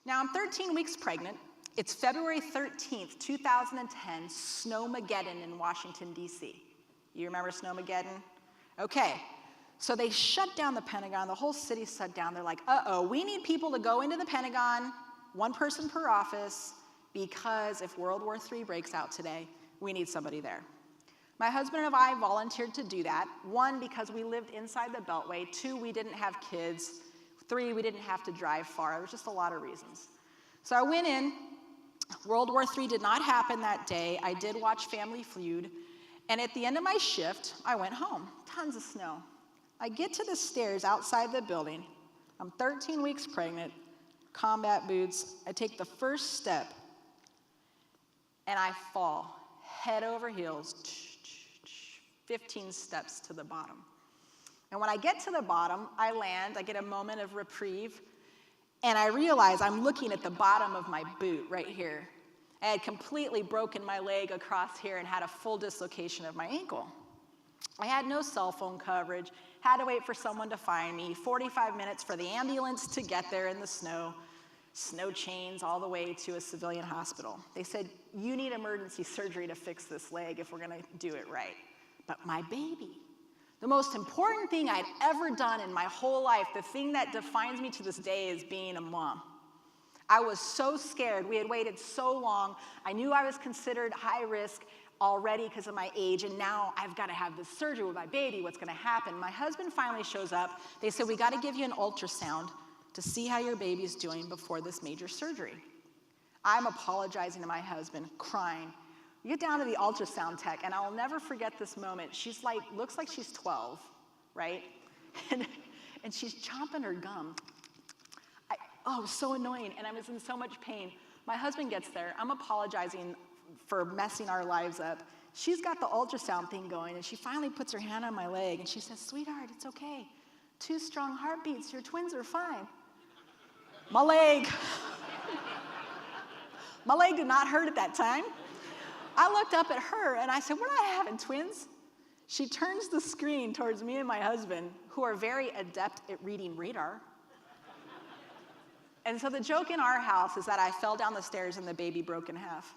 Now, I'm 13 weeks pregnant. It's February 13th, 2010, Snowmageddon in Washington, D.C. You remember Snowmageddon? Okay, so they shut down the Pentagon. The whole city shut down. They're like, uh-oh, we need people to go into the Pentagon, one person per office, because if World War III breaks out today, we need somebody there. My husband and I volunteered to do that. 1, because we lived inside the Beltway. 2, we didn't have kids. 3, we didn't have to drive far. There was just a lot of reasons. So I went in. World War III did not happen that day. I did watch Family Feud. And at the end of my shift, I went home. Tons of snow. I get to the stairs outside the building. I'm 13 weeks pregnant, combat boots. I take the first step, and I fall head over heels, 15 steps to the bottom. And when I get to the bottom, I land, I get a moment of reprieve, and I realize I'm looking at the bottom of my boot right here. I had completely broken my leg across here and had a full dislocation of my ankle. I had no cell phone coverage, had to wait for someone to find me, 45 minutes for the ambulance to get there in the snow chains all the way to a civilian hospital. They said, you need emergency surgery to fix this leg if we're gonna do it right. But my baby, the most important thing I'd ever done in my whole life, the thing that defines me to this day, is being a mom. I was so scared. We had waited so long. I knew I was considered high risk already because of my age, and now I've got to have this surgery with my baby. What's going to happen? My husband finally shows up. They said, we got to give you an ultrasound to see how your baby's doing before this major surgery. I'm apologizing to my husband, crying. We get down to the ultrasound tech, and I'll never forget this moment. She's like, looks like she's 12, right? And she's chomping her gum. Oh, it was so annoying, and I was in so much pain. My husband gets there. I'm apologizing for messing our lives up. She's got the ultrasound thing going, and she finally puts her hand on my leg, and she says, sweetheart, it's okay. 2 strong heartbeats. Your twins are fine. My leg. My leg did not hurt at that time. I looked up at her, and I said, we're not having twins. She turns the screen towards me and my husband, who are very adept at reading radar. And so the joke in our house is that I fell down the stairs and the baby broke in half.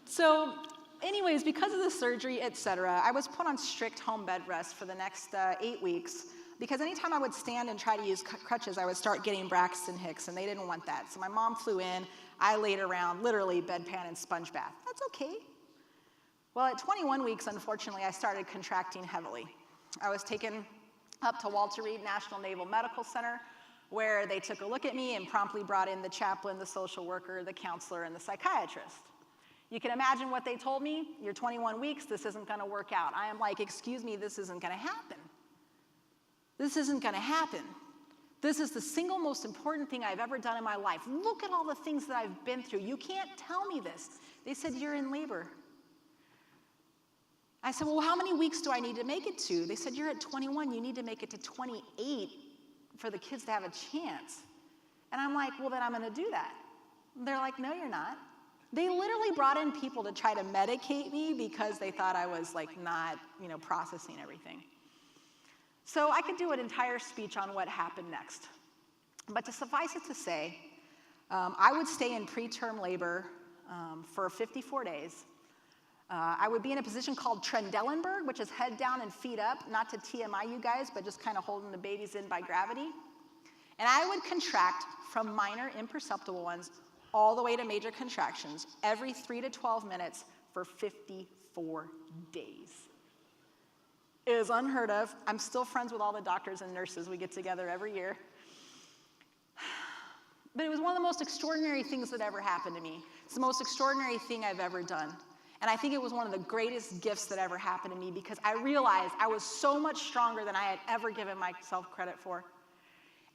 So anyways, because of the surgery, et cetera, I was put on strict home bed rest for the next 8 weeks, because anytime I would stand and try to use crutches, I would start getting Braxton Hicks, and they didn't want that. So my mom flew in. I laid around, literally bedpan and sponge bath. That's okay. Well, at 21 weeks, unfortunately, I started contracting heavily. I was taken up to Walter Reed National Naval Medical Center, where they took a look at me and promptly brought in the chaplain, the social worker, the counselor, and the psychiatrist. You can imagine what they told me. You're 21 weeks, this isn't gonna work out. I am like, excuse me, this isn't gonna happen. This isn't gonna happen. This is the single most important thing I've ever done in my life. Look at all the things that I've been through. You can't tell me this. They said, you're in labor. I said, well, how many weeks do I need to make it to? They said, you're at 21, you need to make it to 28 for the kids to have a chance. And I'm like, well, then I'm gonna do that. They're like, no, you're not. They literally brought in people to try to medicate me because they thought I was like not, processing everything. So I could do an entire speech on what happened next. But to suffice it to say, I would stay in preterm labor for 54 days. I would be in a position called Trendelenburg, which is head down and feet up, not to TMI you guys, but just kind of holding the babies in by gravity. And I would contract from minor, imperceptible ones all the way to major contractions every 3 to 12 minutes for 54 days. It is unheard of. I'm still friends with all the doctors and nurses. We get together every year. But it was one of the most extraordinary things that ever happened to me. It's the most extraordinary thing I've ever done. And I think it was one of the greatest gifts that ever happened to me, because I realized I was so much stronger than I had ever given myself credit for.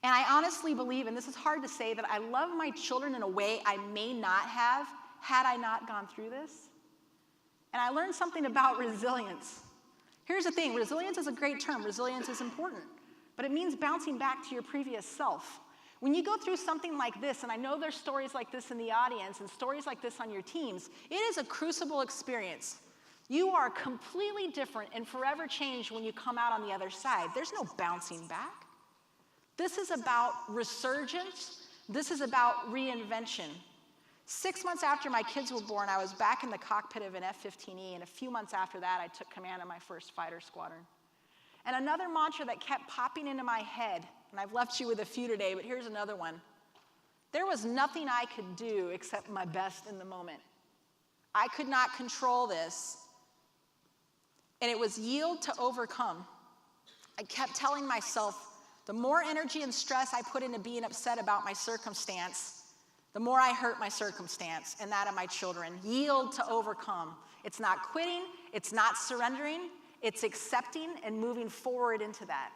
And I honestly believe, and this is hard to say, that I love my children in a way I may not have had I not gone through this. And I learned something about resilience. Here's the thing, resilience is a great term. Resilience is important. But it means bouncing back to your previous self. When you go through something like this, and I know there's stories like this in the audience and stories like this on your teams, it is a crucible experience. You are completely different and forever changed when you come out on the other side. There's no bouncing back. This is about resurgence. This is about reinvention. 6 months after my kids were born, I was back in the cockpit of an F-15E, and a few months after that, I took command of my first fighter squadron. And another mantra that kept popping into my head, and I've left you with a few today, but here's another one. There was nothing I could do except my best in the moment. I could not control this, and it was yield to overcome. I kept telling myself, the more energy and stress I put into being upset about my circumstance, the more I hurt my circumstance and that of my children. Yield to overcome. It's not quitting, it's not surrendering, it's accepting and moving forward into that.